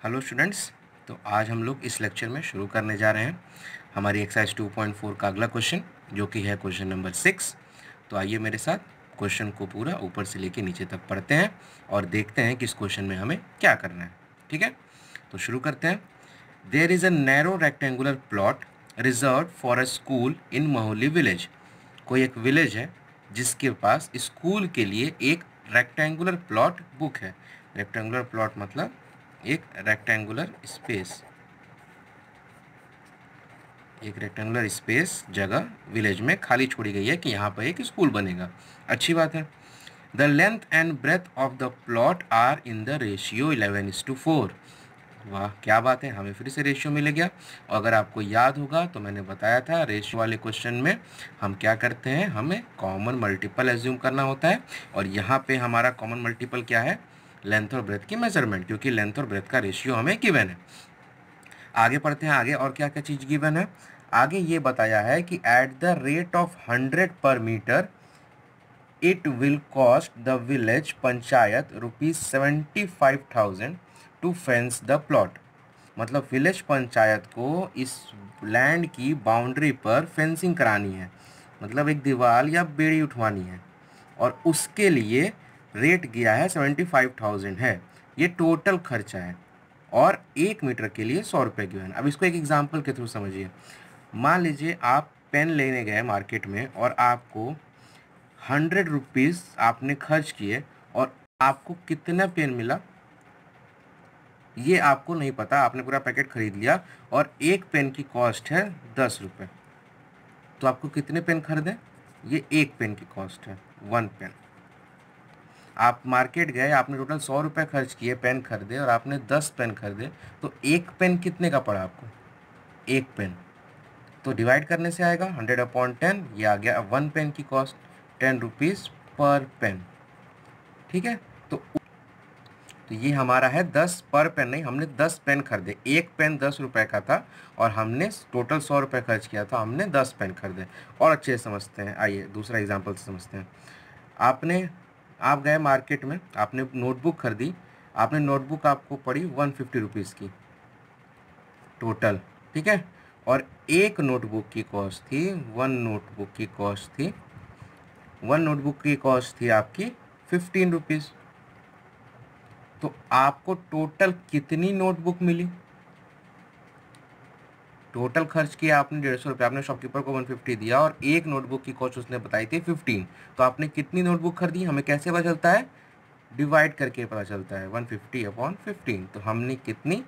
Hello students. तो आज हम लोग इस लेक्चर में शुरू करने जा रहे हैं हमारी एक्सरसाइज 2.4 का अगला क्वेश्चन, जो कि है क्वेश्चन नंबर 6। तो आइए मेरे साथ क्वेश्चन को पूरा ऊपर से लेके नीचे तक पढ़ते हैं और देखते हैं कि इस क्वेश्चन में हमें क्या करना है। ठीक है, तो शुरू करते हैं। There is a narrow rectangular plot reserve for a school in Maholi village. कोई एक विलेज है जिसके पास स्कूल के लिए एक रेक्टेंगुलर प्लॉट बुक है। रेक्टेंगुलर प्लॉट मतलब एक रेक्टेंगुलर स्पेस, जगह विलेज में खाली छोड़ी गई है कि यहाँ पर एक स्कूल बनेगा। अच्छी बात है। The length and breadth of the plot are in the ratio 11:4। वाह, क्या बात है, हमें फिर से रेशियो मिल गया। और अगर आपको याद होगा तो मैंने बताया था रेशियो वाले क्वेश्चन में हम क्या करते हैं, हमें कॉमन मल्टीपल एज्यूम करना होता है। और यहाँ पे हमारा कॉमन मल्टीपल क्या है, लेंथ और ब्रेथ की मेजरमेंट, क्योंकि लेंथ और ब्रेथ का रेशियो हमें गिवन है। आगे पढ़ते हैं आगे और क्या क्या चीज़ गिवन है। आगे ये बताया है कि at the rate of 100 per metre it will cost the village panchayat ₹75,000 to fence the plot. मतलब विलेज पंचायत को इस लैंड की बाउंड्री पर फेंसिंग करानी है, मतलब एक दीवार या बेड़ी उठवानी है, और उसके लिए रेट गया है 75,000 है। ये टोटल खर्चा है और 1 मीटर के लिए 100 रुपये गिवन। अब इसको एक एग्जाम्पल के थ्रू समझिए। मान लीजिए आप पेन लेने गए मार्केट में और आपको 100 रुपीज़ आपने खर्च किए और आपको कितना पेन मिला ये आपको नहीं पता। आपने पूरा पैकेट खरीद लिया और एक पेन की कॉस्ट है 10 रुपये, तो आपको कितने पेन खरीदें? ये एक पेन की कॉस्ट है, 1 पेन। आप मार्केट गए, आपने टोटल 100 रुपये खर्च किए, पेन खरीदे और आपने 10 पेन खरीदे, तो एक पेन कितने का पड़ा आपको? एक पेन। तो डिवाइड करने से आएगा 100/10, ये आ गया 1 पेन की कॉस्ट, 10 रुपीज़ पर पेन। ठीक है, तो ये हमारा है 10 पर पेन। नहीं, हमने 10 पेन खरीदे, एक पेन 10 रुपये का था और हमने टोटल 100 रुपये खर्च किया था, हमने 10 पेन खरीदे। और अच्छे से समझते हैं, आइए दूसरा एग्जाम्पल समझते हैं। आप गए मार्केट में, आपने नोटबुक खरीदी। आपने नोटबुक आपको पड़ी 150 रुपीज़ की टोटल। ठीक है, और एक नोटबुक की कॉस्ट थी, वन नोटबुक की कॉस्ट थी आपकी 15 रुपीज़। तो आपको टोटल कितनी नोटबुक मिली? टोटल खर्च किया आपने 150 रुपये, आपने शॉपकीपर को 150 दिया और एक नोटबुक की कॉस्ट उसने बताई थी 15। तो आपने कितनी नोटबुक खरीदी हमें कैसे पता चलता है? डिवाइड करके पता चलता है, 150/15। तो हमने कितनी?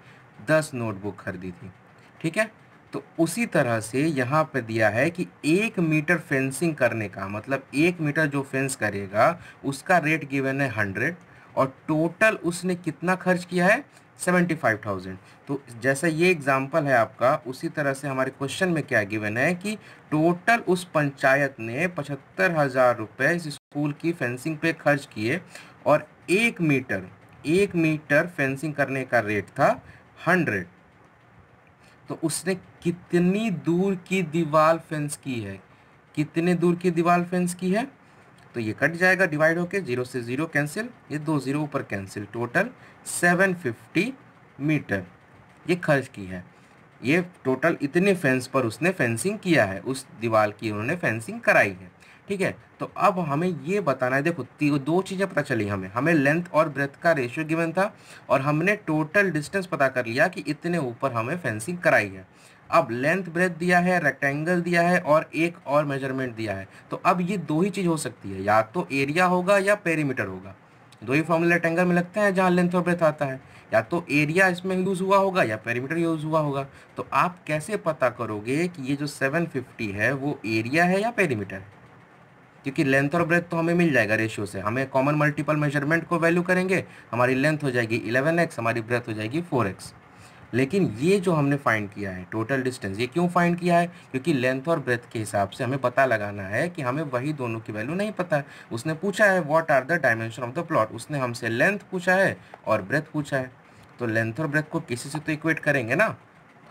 10 नोटबुक खरीदी थी। ठीक है, तो उसी तरह से यहाँ पे दिया है कि 1 मीटर फेंसिंग करने का, मतलब 1 मीटर जो फेंस करेगा उसका रेट गिवन है 100 और टोटल उसने कितना खर्च किया है? 75,000। तो जैसा ये एग्जाम्पल है आपका, उसी तरह से हमारे क्वेश्चन में क्या गिवन है कि टोटल उस पंचायत ने 75,000 रुपये इस स्कूल की फेंसिंग पे खर्च किए और 1 मीटर फेंसिंग करने का रेट था 100। तो उसने कितनी दूर की दीवार फेंस की है? कितने दूर की दीवार फेंस की है? तो ये कट जाएगा डिवाइड होके, 0 से 0 कैंसिल, ये 2 0 ऊपर कैंसिल, टोटल 750 मीटर ये खर्च की है। ये टोटल इतने फेंस पर उसने फेंसिंग किया है, उस दीवार की उन्होंने फेंसिंग कराई है। ठीक है, तो अब हमें ये बताना है, देखो दो चीज़ें पता चली हमें लेंथ और ब्रेथ का रेशियो गिवन था और हमने टोटल डिस्टेंस पता कर लिया कि इतने ऊपर हमें फेंसिंग कराई है। अब लेंथ ब्रेथ दिया है, रेक्टेंगल दिया है और एक और मेजरमेंट दिया है। तो अब ये दो ही चीज़ हो सकती है, या तो एरिया होगा या पेरीमीटर होगा। दो ही फॉर्मूला रेक्टेंगल में लगता है जहाँ लेंथ और ब्रेथ आता है, या तो एरिया इसमें यूज़ हुआ होगा या पेरीमीटर यूज़ हुआ होगा। तो आप कैसे पता करोगे कि ये जो 750 है वो एरिया है या पेरीमीटर है? क्योंकि लेंथ और ब्रेथ तो हमें मिल जाएगा रेशियो से, हमें कॉमन मल्टीपल मेजरमेंट को वैल्यू करेंगे, हमारी लेंथ हो जाएगी 11x, हमारी ब्रेथ हो जाएगी 4x। लेकिन ये जो हमने फाइंड किया है टोटल डिस्टेंस, ये क्यों फाइंड किया है? क्योंकि लेंथ और ब्रेथ के हिसाब से हमें पता लगाना है कि हमें वही दोनों की वैल्यू नहीं पता है। उसने पूछा है what are the dimension of the plot, उसने हमसे लेंथ पूछा है और ब्रेथ पूछा है, तो लेंथ और ब्रेथ को किसी से तो इक्वेट करेंगे ना।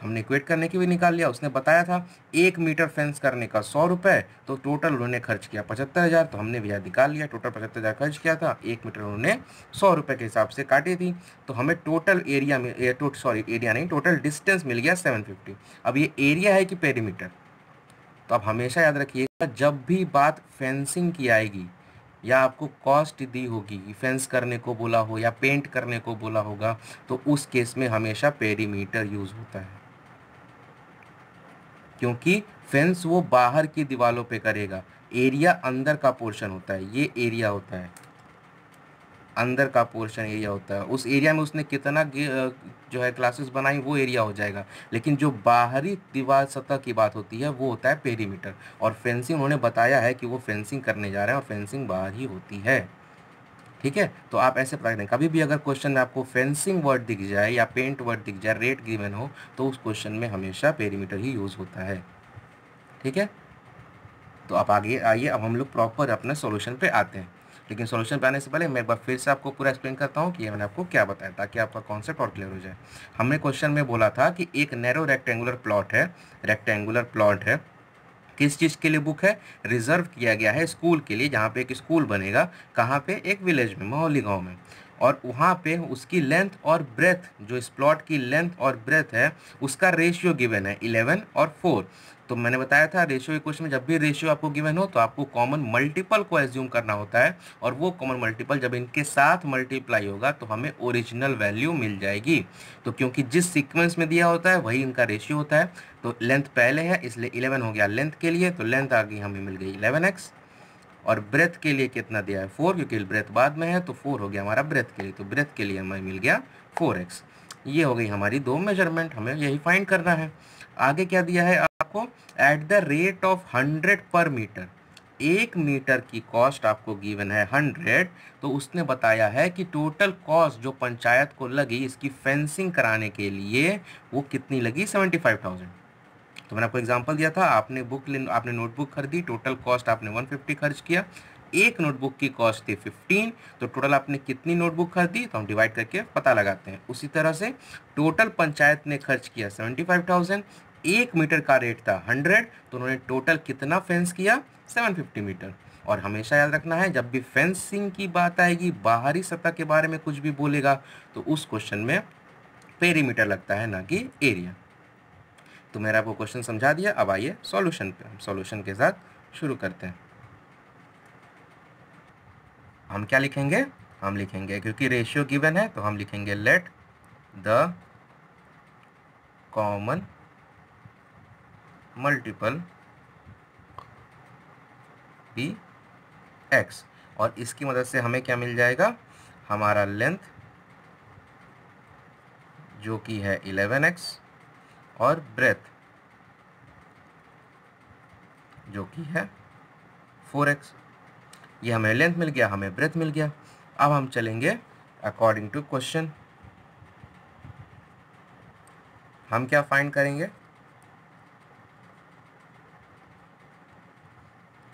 हमने इक्वेट करने की भी निकाल लिया। उसने बताया था 1 मीटर फेंस करने का 100 रुपये, तो टोटल उन्होंने खर्च किया 75,000, तो हमने भी याद निकाल लिया टोटल 75,000 खर्च किया था। 1 मीटर उन्होंने 100 रुपये के हिसाब से काटी थी, तो हमें टोटल एरिया में एरिया नहीं, टोटल डिस्टेंस मिल गया 750। अब ये एरिया है कि पेरीमीटर, तो आप हमेशा याद रखिएगा जब भी बात फेंसिंग की आएगी या आपको कॉस्ट दी होगी, फेंस करने को बोला हो या पेंट करने को बोला होगा, तो उस केस में हमेशा पेरीमीटर यूज होता है, क्योंकि फेंस वो बाहर की दीवारों पे करेगा, एरिया अंदर का पोर्शन होता है, ये एरिया होता है, अंदर का पोर्शन एरिया होता है। उस एरिया में उसने कितना जो है क्लासेस बनाई वो एरिया हो जाएगा, लेकिन जो बाहरी दीवार सतह की बात होती है वो होता है पेरीमीटर। और फेंसिंग उन्होंने बताया है कि वो फेंसिंग करने जा रहे हैं और फेंसिंग बाहर ही होती है। ठीक है, तो आप ऐसे पता करें, कभी भी अगर क्वेश्चन में आपको फेंसिंग वर्ड दिख जाए या पेंट वर्ड दिख जाए, रेट गिवन हो, तो उस क्वेश्चन में हमेशा पेरीमीटर ही यूज होता है। ठीक है, तो आप आगे आइए, अब हम लोग प्रॉपर अपने सॉल्यूशन पे आते हैं। लेकिन सॉल्यूशन पे आने से पहले मैं एक बार फिर से आपको पूरा एक्सप्लेन करता हूँ कि ये मैंने आपको क्या बताया, ताकि आपका कॉन्सेप्ट और क्लियर हो जाए। हमने क्वेश्चन में बोला था कि एक नैरो रेक्टेंगुलर प्लॉट है, किस चीज़ के लिए बुक है, रिजर्व किया गया है स्कूल के लिए, जहाँ पे एक स्कूल बनेगा, कहाँ पे, एक विलेज में, मोहल्ली गांव में। और वहाँ पे उसकी लेंथ और ब्रेथ, जो इस प्लॉट की लेंथ और ब्रेथ है, उसका रेशियो गिवन है 11 और 4। तो मैंने बताया था रेशियो के क्वेश्चन में जब भी रेशियो आपको गिवन हो तो आपको कॉमन मल्टीपल को एज्यूम करना होता है, और वो कॉमन मल्टीपल जब इनके साथ मल्टीप्लाई होगा तो हमें ओरिजिनल वैल्यू मिल जाएगी। तो क्योंकि जिस सीक्वेंस में दिया होता है वही इनका रेशियो होता है, तो लेंथ पहले है इसलिए 11 हो गया लेंथ के लिए, तो लेंथ आ गई हमें मिल गई 11x। और ब्रेथ के लिए कितना दिया है 4, क्योंकि ब्रेथ बाद में है, तो 4 हो गया हमारा ब्रेथ के लिए, तो ब्रेथ के लिए हमें मिल गया 4x। ये हो गई हमारी दो मेजरमेंट, हमें यही फाइंड करना है। आगे क्या दिया है आपको, at the rate of 100 per metre, 1 metre की कॉस्ट आपको गिवन है 100, तो उसने बताया है कि टोटल कॉस्ट जो पंचायत को लगी इसकी फेंसिंग कराने के लिए वो कितनी लगी, 75,000। तो मैंने आपको एग्जांपल दिया था, आपने नोटबुक खरीदी, टोटल कॉस्ट आपने 150 खर्च किया, एक नोटबुक की कॉस्ट थी 15, तो टोटल आपने कितनी नोटबुक खरीदी, तो हम डिवाइड करके पता लगाते हैं। उसी तरह से टोटल पंचायत ने खर्च किया 75,000, 1 मीटर का रेट था 100, तो उन्होंने टोटल कितना फेंस किया, 750 मीटर। और हमेशा याद रखना है जब भी फेंसिंग की बात आएगी, बाहरी सतह के बारे में कुछ भी बोलेगा, तो उस क्वेश्चन में पेरीमीटर लगता है, ना कि एरिया। तो मैंने आपको क्वेश्चन समझा दिया, अब आइए सॉल्यूशन पे, हम सॉल्यूशन के साथ शुरू करते हैं। हम क्या लिखेंगे, हम लिखेंगे, क्योंकि रेशियो गिवन है तो हम लिखेंगे let the common multiple be x, और इसकी मदद से हमें क्या मिल जाएगा, हमारा लेंथ जो कि है 11x और ब्रेथ जो कि है 4x। ये हमें लेंथ मिल गया, हमें ब्रेथ मिल गया। अब हम चलेंगे अकॉर्डिंग टू क्वेश्चन, हम क्या फाइंड करेंगे,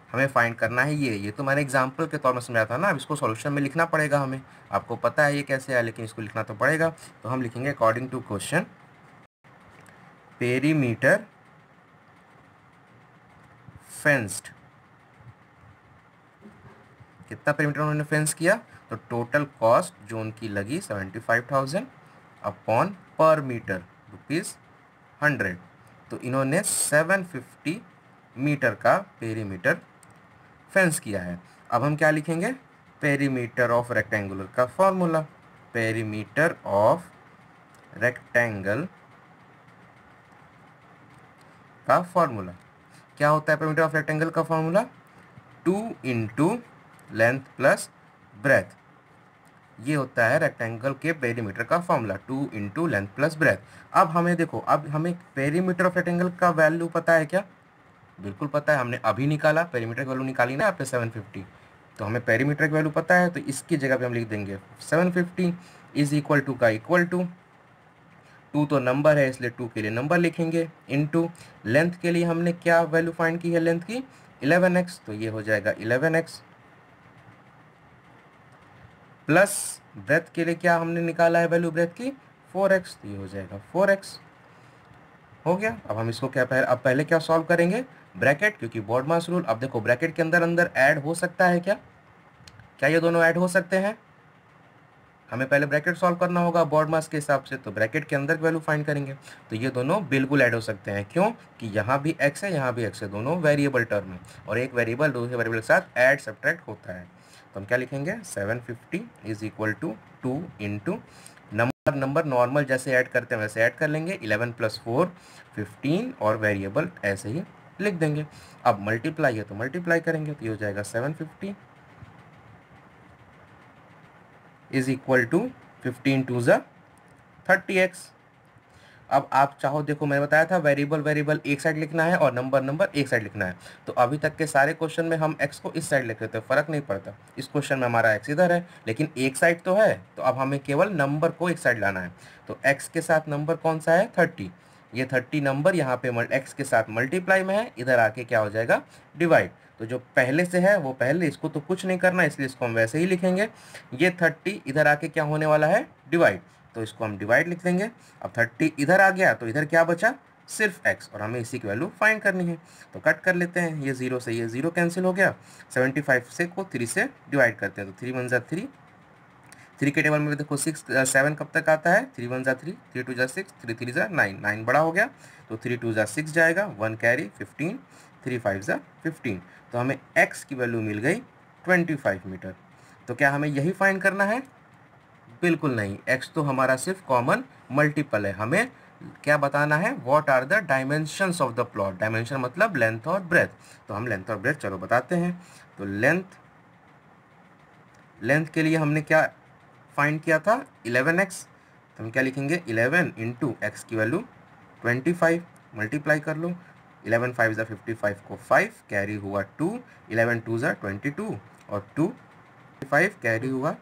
हमें फाइंड करना है ये तो मैंने एग्जांपल के तौर में समझाया था ना, अब इसको सॉल्यूशन में लिखना पड़ेगा हमें। आपको पता है ये कैसे है, लेकिन इसको लिखना तो पड़ेगा। तो हम लिखेंगे according to question, perimeter fenced, कितना पेरीमीटर उन्होंने फेंस किया, तो टोटल कॉस्ट जो उनकी लगी 75,000 अपॉन पर मीटर ₹100, तो इन्होंने 750 मीटर का पेरीमीटर फेंस किया है। अब हम क्या लिखेंगे, पेरीमीटर ऑफ रेक्टेंगुलर का फॉर्मूला, पेरीमीटर ऑफ रेक्टेंगल का फॉर्मूला क्या होता है, पेरीमीटर ऑफ रेक्टेंगल का formula 2 into length plus breadth, ये होता है रेक्टेंगल के पेरीमीटर का formula, 2 into length plus breadth. अब हमें देखो, अब हमें पेरीमीटर ऑफ रेक्टेंगल का वैल्यू पता है क्या, बिल्कुल पता है, हमने अभी निकाला, पेरीमीटर की वैल्यू निकाली ना आपने 750, तो हमें पेरीमीटर की वैल्यू पता है, तो इसकी जगह पे हम लिख देंगे 750 इज इक्वल टू का इक्वल टू 2 तो नंबर है इसलिए 2 के लिए नंबर लिखेंगे, इनटू लेंथ के लिए हमने क्या वैल्यू फाइंड की है, लेंथ की 11x, तो ये हो जाएगा 11x, प्लस ब्रेथ के लिए क्या हमने निकाला है वैल्यू ब्रेथ की 4x, तो ये हो जाएगा 4x, हो गया। अब हम इसको क्या अब पहले क्या सॉल्व करेंगे, ब्रैकेट, क्योंकि बॉडमास रूल। अब देखो ब्रैकेट के अंदर अंदर ऐड हो सकता है क्या, क्या ये दोनों ऐड हो सकते हैं? हमें पहले ब्रैकेट सॉल्व करना होगा बॉड मास के हिसाब से, तो ब्रैकेट के अंदर वैल्यू फाइंड करेंगे। तो ये दोनों बिल्कुल ऐड हो सकते हैं, क्यों कि यहाँ भी x है यहाँ भी x है, दोनों वेरिएबल टर्म है, और एक वेरिएबल दूसरे वेरिएबल के साथ ऐड सब्ट्रैक्ट होता है। तो हम क्या लिखेंगे, 750 is equal to 2 into number normal जैसे ऐड करते हैं वैसे ऐड कर लेंगे, 11 + 4 15, और वेरिएबल ऐसे ही लिख देंगे। अब मल्टीप्लाई है तो मल्टीप्लाई करेंगे, तो ये हो जाएगा 750 इज इक्वल टू 15 2 ज़ा 30x। अब आप चाहो, देखो मैंने बताया था वेरिएबल वेरिएबल एक साइड लिखना है और नंबर नंबर एक साइड लिखना है। तो अभी तक के सारे क्वेश्चन में हम x को इस साइड लिख रहे थे, फर्क नहीं पड़ता। इस क्वेश्चन में हमारा x इधर है, लेकिन एक साइड तो है, तो अब हमें केवल नंबर को एक साइड लाना है। तो x के साथ नंबर कौन सा है, 30। ये 30 नंबर यहाँ पे x के साथ मल्टीप्लाई में है, इधर आके क्या हो जाएगा, डिवाइड। तो जो पहले से है वो पहले, इसको तो कुछ नहीं करना, इसलिए इसको हम वैसे ही लिखेंगे। ये 30 इधर आके क्या होने वाला है, डिवाइड, तो इसको हम डिवाइड लिख देंगे। अब 30 इधर आ गया तो इधर क्या बचा, सिर्फ x, और हमें इसी की वैल्यू फाइंड करनी है। तो कट कर लेते हैं, ये 0 से ये 0 कैंसिल हो गया। 75 से को 3 से डिवाइड करते हैं, तो 3 1 ज़ा 3, 3 के टेबल में देखो 6 7 कब तक आता है, 3 1 ज़ा 3, 3 2 ज़ा 6, 3 3 ज़ा 9, 9 बड़ा हो गया, तो 3 2 ज़ा 6 जाएगा, 1 कैरी 15, 3 5 ज़ा 15। तो हमें x की वैल्यू मिल गई 25 मीटर। तो क्या हमें यही फाइंड करना है, बिल्कुल नहीं, x तो हमारा सिर्फ कॉमन मल्टीपल है। हमें क्या बताना है, what are the dimensions of the plot. Dimension मतलब लेंथ और ब्रेथ, तो हम लेंथ और ब्रेथ चलो बताते हैं। तो लेंथ के लिए हमने क्या फाइंड किया था, 11x। तो हम क्या लिखेंगे, 11 इंटू एक्स की वैल्यू 25, मल्टीप्लाई कर लो, 11 5 ज़ा 55 को 5 कैरी हुआ 2, 11 2 ज़ा 22 और 2 5 कैरी हुआ।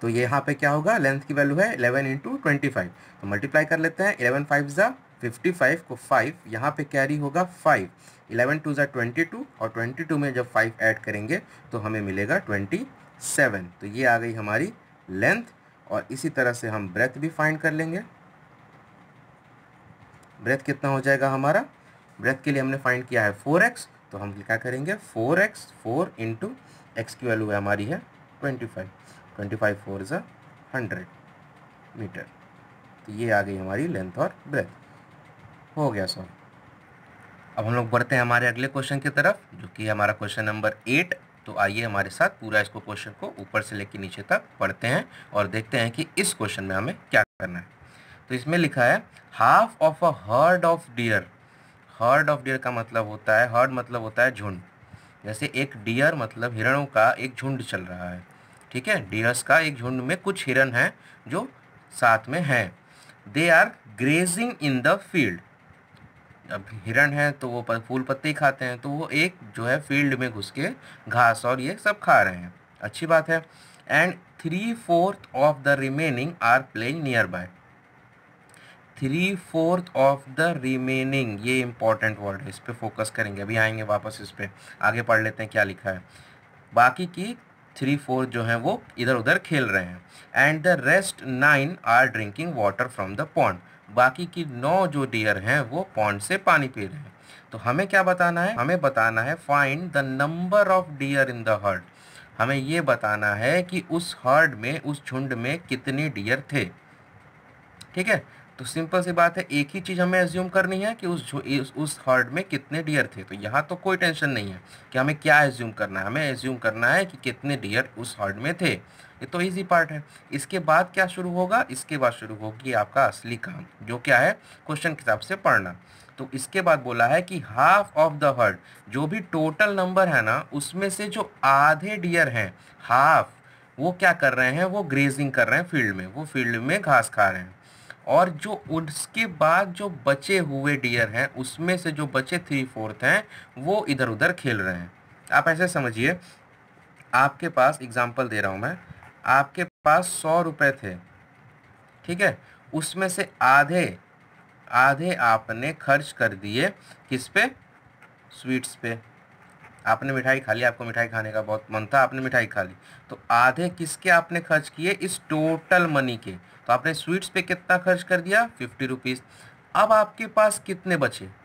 तो ये यहाँ पे क्या होगा, लेंथ की वैल्यू है 11 इंटू 25, तो मल्टीप्लाई कर लेते हैं, 11 5 ज़ा 55 को 5, यहाँ पे कैरी होगा 5, 11 2 ज़ा 22, और 22 में जब 5 ऐड करेंगे तो हमें मिलेगा 27। तो ये आ गई हमारी लेंथ। और इसी तरह से हम ब्रेथ भी फाइंड कर लेंगे। ब्रेथ कितना हो जाएगा हमारा, ब्रेथ के लिए हमने फाइंड किया है 4x, तो हम क्या करेंगे, 4x 4 इंटू एक्स की वैल्यू है हमारी है 25, 25 4 ज़ा 100 मीटर। तो ये आ गई हमारी लेंथ और ब्रेथ। हो गया सॉल्व। अब हम लोग बढ़ते हैं हमारे अगले क्वेश्चन की तरफ, जो कि हमारा क्वेश्चन नंबर 8। तो आइए हमारे साथ पूरा इसको क्वेश्चन को ऊपर से लेकर नीचे तक पढ़ते हैं और देखते हैं कि इस क्वेश्चन में हमें क्या करना है। तो इसमें लिखा है, half of a herd of dear. Heard of dear का मतलब होता है, हर्ड मतलब होता है झुंड। जैसे एक डियर मतलब हिरणों का एक झुंड चल रहा है, ठीक है, डियर्स का एक झुंड में कुछ हिरन हैं जो साथ में हैं। They are grazing in the field. अब हिरन है तो वो फूल पत्ते ही खाते हैं, तो वो एक जो है फील्ड में घुस के घास और ये सब खा रहे हैं, अच्छी बात है। And 3/4 of the remaining are playing nearby. 3/4 of the remaining, ये इंपॉर्टेंट वर्ड है, इस पे फोकस करेंगे, अभी आएंगे वापस इस पे। आगे पढ़ लेते हैं क्या लिखा है। बाकी की 3/4 जो है वो इधर उधर खेल रहे हैं। And the rest 9 are drinking water from the pond. बाकी की 9 जो डियर हैं वो पॉन्ड से पानी पी रहे हैं। तो हमें क्या बताना है, हमें बताना है find the number of deer in the heard. हमें ये बताना है कि उस हर्ड में, उस झुंड में कितने डियर थे, ठीक है। तो सिंपल सी बात है, एक ही चीज़ हमें एज्यूम करनी है कि उस हर्ड में कितने डियर थे। तो यहाँ तो कोई टेंशन नहीं है कि हमें क्या एज्यूम करना है, हमें एज्यूम करना है कि कितने डियर उस हर्ड में थे। ये तो इजी पार्ट है। इसके बाद क्या शुरू होगा, इसके बाद शुरू होगी आपका असली काम, जो क्या है, क्वेश्चन के हिसाब से पढ़ना। तो इसके बाद बोला है कि हाफ ऑफ द हर्ड, जो भी टोटल नंबर है ना, उसमें से जो आधे डियर हैं, हाफ, वो क्या कर रहे हैं, वो ग्रेजिंग कर रहे हैं फील्ड में, वो फील्ड में घास खा रहे हैं। और जो उसके बाद जो बचे हुए डियर हैं, उसमें से जो बचे 3/4 हैं वो इधर उधर खेल रहे हैं। आप ऐसे समझिए, आपके पास एग्जांपल दे रहा हूँ मैं, आपके पास 100 रुपये थे, ठीक है, उसमें से आधे आधे आपने खर्च कर दिए किस पे, स्वीट्स पे, आपने मिठाई खा ली, आपको मिठाई खाने का बहुत मन था, आपने मिठाई खा ली, तो आधे किसके आपने खर्च किए, इस टोटल मनी के। तो आपने स्वीट्स पे कितना खर्च कर दिया, 50 रुपीज़। अब आपके पास कितने बचे,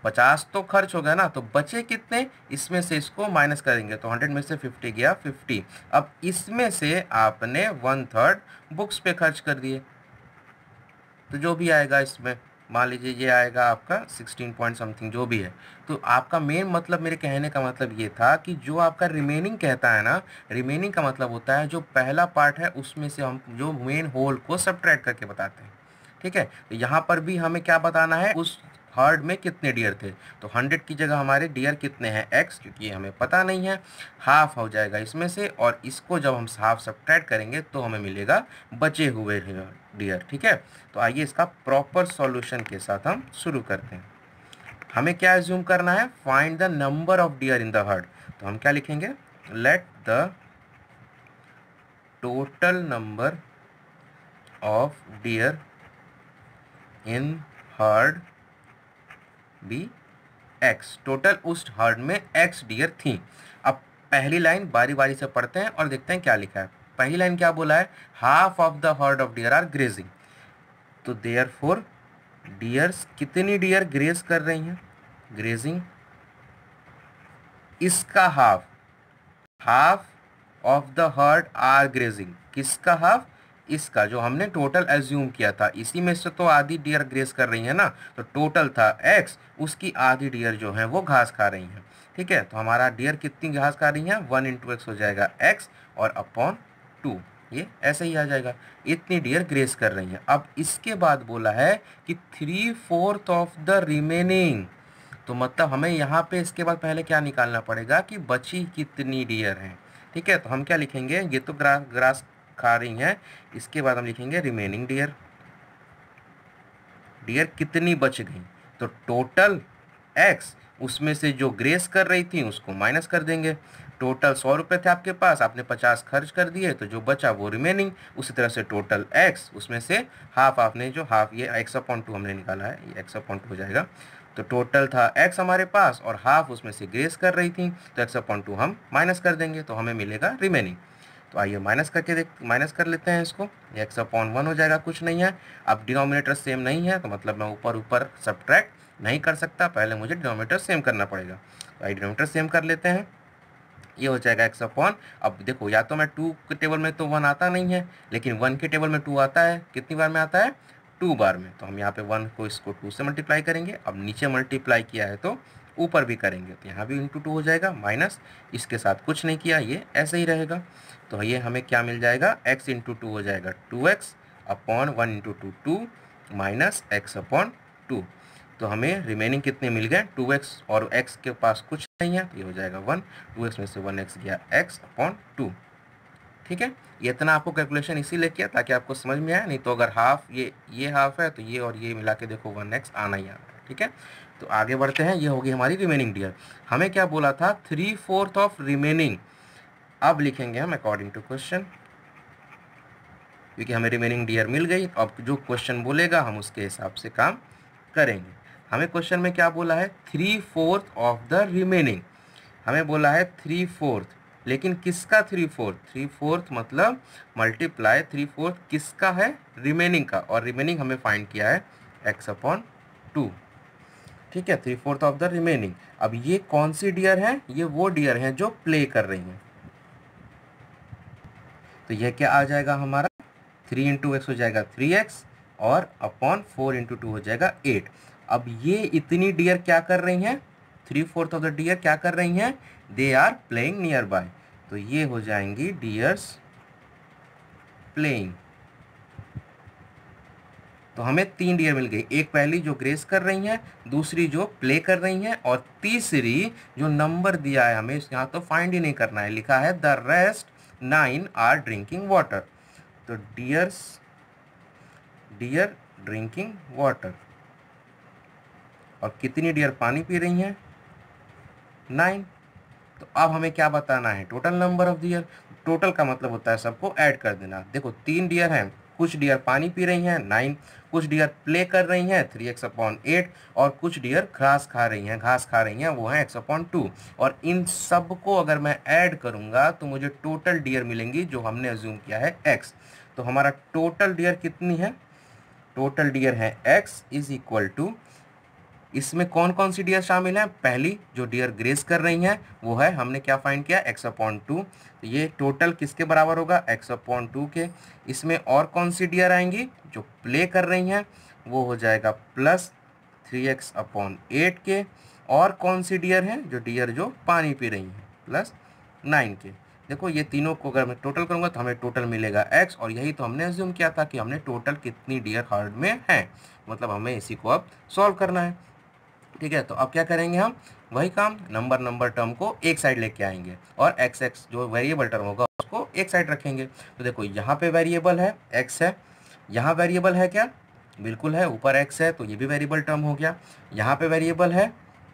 50 तो खर्च हो गया ना, तो बचे कितने, इसमें से इसको माइनस करेंगे तो 100 में से 50 गया 50। अब इसमें से आपने 1/3 बुक्स पे खर्च कर दिए, तो जो भी आएगा इसमें, मान लीजिए ये आएगा आपका 16 पॉइंट समथिंग जो भी है। तो आपका मेन मतलब, मेरे कहने का मतलब ये था कि जो आपका रिमेनिंग कहता है ना, रिमेनिंग का मतलब होता है जो पहला पार्ट है उसमें से हम जो मेन होल को सब्ट्रैक्ट करके बताते हैं। ठीक है, तो यहाँ पर भी हमें क्या बताना है, उस हर्ड में कितने डियर थे। तो 100 की जगह हमारे डियर कितने हैं, x, क्योंकि ये हमें पता नहीं है। हाफ हो जाएगा इसमें से, और इसको जब हम हाफ सब्ट्रैक्ट करेंगे तो हमें मिलेगा बचे हुए डियर। ठीक है, तो आइए इसका प्रॉपर सॉल्यूशन के साथ हम शुरू करते हैं। हमें क्या एज्यूम करना है, find the number of deer in the herd. तो हम क्या लिखेंगे, let the total number of deer in herd be x. टोटल उस हर्ड में एक्स डियर थी। अब पहली लाइन बारी बारी से पढ़ते हैं और देखते हैं क्या लिखा है। पहली लाइन क्या बोला है, half of the herd of deer are grazing. तो देयर फोर डियर्स, कितनी डियर ग्रेज कर रही हैं, ग्रेजिंग, इसका half, half of the herd are grazing, किसका हाफ, इसका, जो हमने टोटल एज्यूम किया था, इसी में से तो आधी डियर ग्रेस कर रही है ना, तो टोटल था एक्स, उसकी आधी डियर जो है वो घास खा रही हैं। ठीक है, तो हमारा डियर कितनी घास खा रही है, 1 × x हो जाएगा x, और अपॉन 2, ये ऐसे ही आ जाएगा, इतनी डियर ग्रेस कर रही हैं। अब इसके बाद बोला है कि 3/4 ऑफ द रिमेनिंग, तो मतलब हमें यहाँ पे इसके बाद पहले क्या निकालना पड़ेगा कि बची कितनी डियर हैं। ठीक है, तो हम क्या लिखेंगे, ये तो ग्रास खा रही हैं, इसके बाद हम लिखेंगे रिमेनिंग डियर, डियर कितनी बच गई, तो टोटल एक्स, उसमें से जो ग्रेस कर रही थी उसको माइनस कर देंगे। टोटल 100 रुपये थे आपके पास, आपने 50 खर्च कर दिए, तो जो बचा वो रिमेनिंग। उसी तरह से टोटल एक्स, उसमें से हाफ, आपने जो हाफ, ये x/2 हमने निकाला है, ये x/2 हो जाएगा। तो टोटल था x हमारे पास, और हाफ उसमें से ग्रेस कर रही थी, तो x/2 हम माइनस कर देंगे, तो हमें मिलेगा रिमेनिंग। तो आइए माइनस करके माइनस कर लेते हैं इसको, ये x/1 हो जाएगा, कुछ नहीं है। अब डिनोमिनेटर सेम नहीं है, तो मतलब मैं ऊपर ऊपर सब्ट्रैक्ट नहीं कर सकता, पहले मुझे डिनोमिनेटर सेम करना पड़ेगा। तो आइए डिनोमिनेटर सेम कर लेते हैं, ये हो जाएगा x/। अब देखो, या तो मैं 2 के टेबल में तो 1 आता नहीं है, लेकिन 1 के टेबल में 2 आता है, कितनी बार में आता है, 2 बार में। तो हम यहाँ पे 1 को इसको 2 से मल्टीप्लाई करेंगे। अब नीचे मल्टीप्लाई किया है तो ऊपर भी करेंगे, तो यहाँ भी × 2 हो जाएगा, माइनस, इसके साथ कुछ नहीं किया, ये ऐसे ही रहेगा। तो ये हमें क्या मिल जाएगा, x × 2 हो जाएगा 2x अपॉन 1 × 2 2 माइनस x/2। तो हमें रिमेनिंग कितने मिल गए, 2x, और x के पास कुछ नहीं है, तो ये हो जाएगा 1, 2x में से 1x गया x/2। ठीक है, ये इतना आपको कैलकुलेशन इसीलिए किया ताकि आपको समझ में आए, नहीं तो अगर हाफ, ये हाफ है तो ये और ये मिला के देखो 1x आना ही आना है। ठीक है, तो आगे बढ़ते हैं, ये होगी हमारी रिमेनिंग डियर। हमें क्या बोला था, 3/4 ऑफ रिमेनिंग। अब लिखेंगे हम अकॉर्डिंग टू क्वेश्चन, क्योंकि हमें रिमेनिंग डियर मिल गई, तो अब जो क्वेश्चन बोलेगा हम उसके हिसाब से काम करेंगे। हमें क्वेश्चन में क्या बोला है, 3/4 ऑफ द रिमेनिंग, हमें बोला है 3/4, लेकिन किसका 3/4, 3/4 मतलब मल्टीप्लाई 3/4 किसका है, रिमेनिंग का, और रिमेनिंग हमें फाइंड किया है x/2। ठीक है, 3/4 ऑफ द रिमेनिंग। अब ये कौन सी डियर है, ये वो डियर हैं जो प्ले कर रही हैं। तो यह क्या आ जाएगा हमारा, 3 × x हो जाएगा 3x, और अपॉन 4 × 2 हो जाएगा 8। अब ये इतनी डियर क्या कर रही हैं, 3/4 ऑफ द डियर क्या कर रही हैं, they are playing nearby. तो ये हो जाएंगी डियर्स प्लेइंग। तो हमें 3 डियर मिल गई, एक पहली जो ग्रेस कर रही हैं, दूसरी जो प्ले कर रही हैं, और तीसरी जो नंबर दिया है हमें, यहाँ तो फाइंड ही नहीं करना है, लिखा है the rest 9 are drinking water. तो डियर ड्रिंकिंग वाटर, और कितनी डियर पानी पी रही हैं, 9। तो अब हमें क्या बताना है, total number of dear. Total का मतलब होता है सबको ऐड कर देना। देखो 3 डियर हैं, कुछ डियर पानी पी रही हैं 9, कुछ डियर प्ले कर रही हैं 3x/8 और कुछ डियर घास खा रही हैं वो है x/2। और इन सब को अगर मैं ऐड करूंगा तो मुझे टोटल डियर मिलेंगी जो हमने अज्यूम किया है x। तो हमारा टोटल डियर कितनी है, टोटल डियर है x इज इक्वल टू, इसमें कौन कौन सी डियर शामिल है, पहली जो डियर ग्रेस कर रही हैं वो है, हमने क्या फाइंड किया x/2, तो ये टोटल किसके बराबर होगा x/2 के। इसमें और कौन सी डियर आएंगी, जो प्ले कर रही हैं वो हो जाएगा प्लस 3x/8 के। और कौन सी डियर हैं, जो डियर जो पानी पी रही हैं प्लस 9 के। देखो ये तीनों को अगर मैं टोटल करूंगा तो हमें टोटल मिलेगा x, और यही तो हमने अज्यूम किया था कि हमने टोटल कितनी डियर हर्ड में है, मतलब हमें इसी को अब सॉल्व करना है। ठीक है, तो अब क्या करेंगे हम, वही काम, नंबर टर्म को एक साइड लेके आएंगे और x जो वेरिएबल टर्म होगा उसको एक साइड रखेंगे। तो देखो यहाँ पे वेरिएबल है x है, यहाँ वेरिएबल है क्या, बिल्कुल है, ऊपर x है तो ये भी वेरिएबल टर्म हो गया। यहाँ पे वेरिएबल है,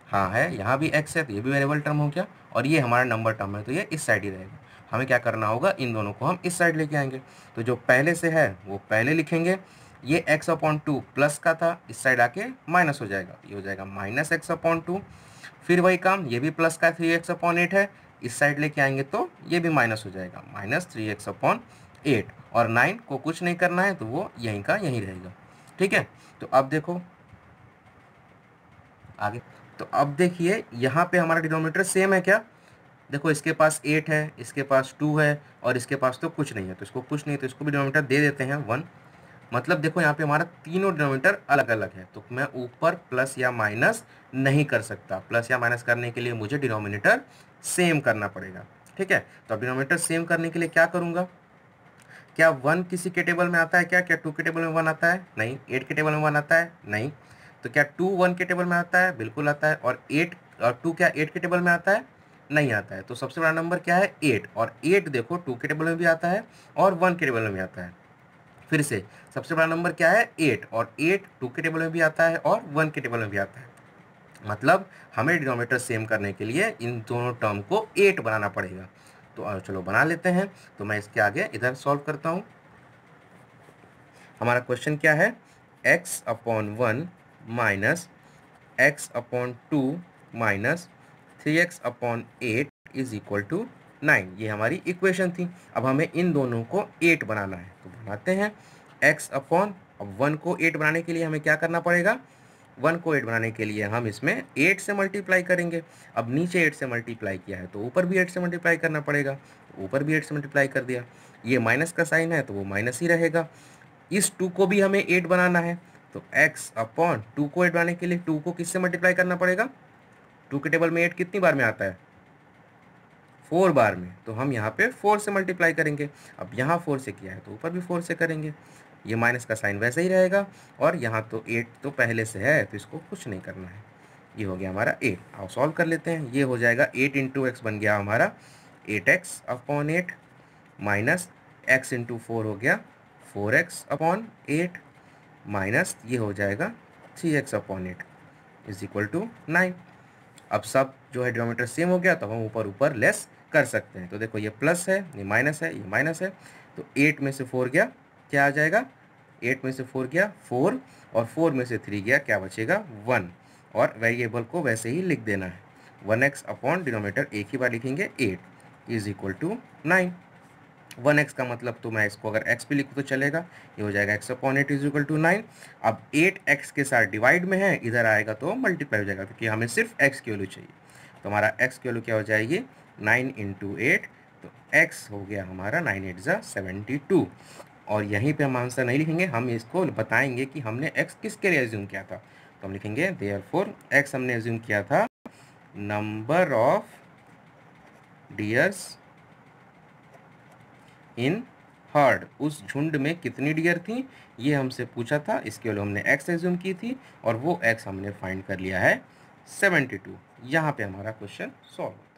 हाँ है, यहाँ भी x है तो ये भी वेरिएबल टर्म हो गया। और ये हमारा नंबर टर्म है तो ये इस साइड ही रहेगा। हमें क्या करना होगा, इन दोनों को हम इस साइड लेके आएंगे। तो जो पहले से है वो पहले लिखेंगे, ये x/2 प्लस का था, इस साइड आके माइनस हो जाएगा, ये हो जाएगा -x/2। फिर वही काम, ये भी प्लस का 3x/8 है, इस साइड लेके आएंगे तो ये भी माइनस हो जाएगा, -3x/8। और 9 को कुछ नहीं करना है तो वो यहीं का यहीं रहेगा। ठीक है, तो अब देखो आगे, तो अब देखिए यहाँ पे हमारा डिनोमिनेटर सेम है क्या, देखो इसके पास 8 है, इसके पास 2 है और इसके पास तो कुछ नहीं है, तो इसको कुछ नहीं, तो इसको भी डिनोमिनेटर दे देते हैं 1। मतलब देखो यहाँ पे हमारा तीनों डिनोमिनेटर अलग अलग है, तो मैं ऊपर प्लस या माइनस नहीं कर सकता। प्लस या माइनस करने के लिए मुझे डिनोमिनेटर सेम करना पड़ेगा। ठीक है, तो अब डिनोमिनेटर सेम करने के लिए क्या करूँगा, क्या 1 किसी के टेबल में आता है क्या, 2 के टेबल में 1 आता है, नहीं। 8 के टेबल में 1 आता है, नहीं। तो क्या 2 1 के टेबल में आता है, बिल्कुल आता है। और 8 और 2 क्या 8 के टेबल में आता है, नहीं आता है। तो सबसे बड़ा नंबर क्या है 8, और 8 देखो 2 के टेबल में भी आता है और 1 के टेबल में भी आता है। फिर से सबसे बड़ा नंबर क्या है 8, और 8 2 के टेबल में भी आता है और 1 के टेबल में भी आता है। मतलब हमें डिनोमिनेटर सेम करने के लिए इन दोनों टर्म को 8 बनाना पड़ेगा। तो चलो बना लेते हैं। तो मैं इसके आगे इधर सॉल्व करता हूँ। हमारा क्वेश्चन क्या है, x/1 minus x/2 minus 3x/8 is equal to 9, ये हमारी इक्वेशन थी। अब हमें इन दोनों को 8 बनाना है, तो बनाते हैं। अब 1 को 8 बनाने के लिए हमें क्या करना पड़ेगा, 1 को 8 बनाने के लिए हम इसमें 8 से मल्टीप्लाई करेंगे। अब नीचे 8 से मल्टीप्लाई किया है तो ऊपर भी 8 से मल्टीप्लाई करना पड़ेगा, ऊपर भी 8 से मल्टीप्लाई कर दिया। ये माइनस का साइन है तो वो माइनस ही रहेगा। इस 2 को भी हमें 8 बनाना है, तो x/2 को 8 बनाने के लिए 2 को किससे मल्टीप्लाई करना पड़ेगा, 2 के टेबल में 8 कितनी बार में आता है, 4 बार में, तो हम यहाँ पे 4 से मल्टीप्लाई करेंगे। अब यहाँ 4 से किया है तो ऊपर भी 4 से करेंगे। ये माइनस का साइन वैसे ही रहेगा, और यहाँ तो 8 तो पहले से है तो इसको कुछ नहीं करना है। ये हो गया हमारा 8। आओ सॉल्व कर लेते हैं। ये हो जाएगा 8 × x बन गया हमारा 8x/8 माइनस x × 4 हो गया 4x/8 माइनस ये हो जाएगा 3x/8 इज इक्वल टू 9। अब सब जो है डिनोमिनेटर सेम हो गया तो हम ऊपर ऊपर लेस कर सकते हैं। तो देखो ये प्लस है, ये माइनस है, ये माइनस है, तो 8 में से 4 गया, क्या आ जाएगा, 8 में से 4 गया 4, और 4 में से 3 गया, क्या बचेगा 1। और वेरिएबल को वैसे ही लिख देना है, 1x अपॉन डिनोमिनेटर एक ही बार लिखेंगे 8 इज इक्वल टू 9। 1x का मतलब तो मैं इसको अगर x पे लिखूँ तो चलेगा, ये हो जाएगा x/8 इज इक्वल टू 9। अब 8x के साथ डिवाइड में है, इधर आएगा तो मल्टीप्लाई हो जाएगा क्योंकि हमें सिर्फ x की वैल्यू चाहिए। तो हमारा x की वैल्यू क्या हो जाएगी 9 × 8, तो x हो गया हमारा 9 8 ज़ा 72। और यहीं पे हम आंसर नहीं लिखेंगे, हम इसको बताएंगे कि हमने x किसके लिए एज्यूम किया था। तो हम लिखेंगे देयरफॉर x हमने एज्यूम किया था number of dears in heard, उस झुंड में कितनी डियर थी ये हमसे पूछा था, इसके वैल्यू हमने x एज्यूम की थी और वो x हमने फाइंड कर लिया है 72। यहाँ पे हमारा क्वेश्चन सॉल्व।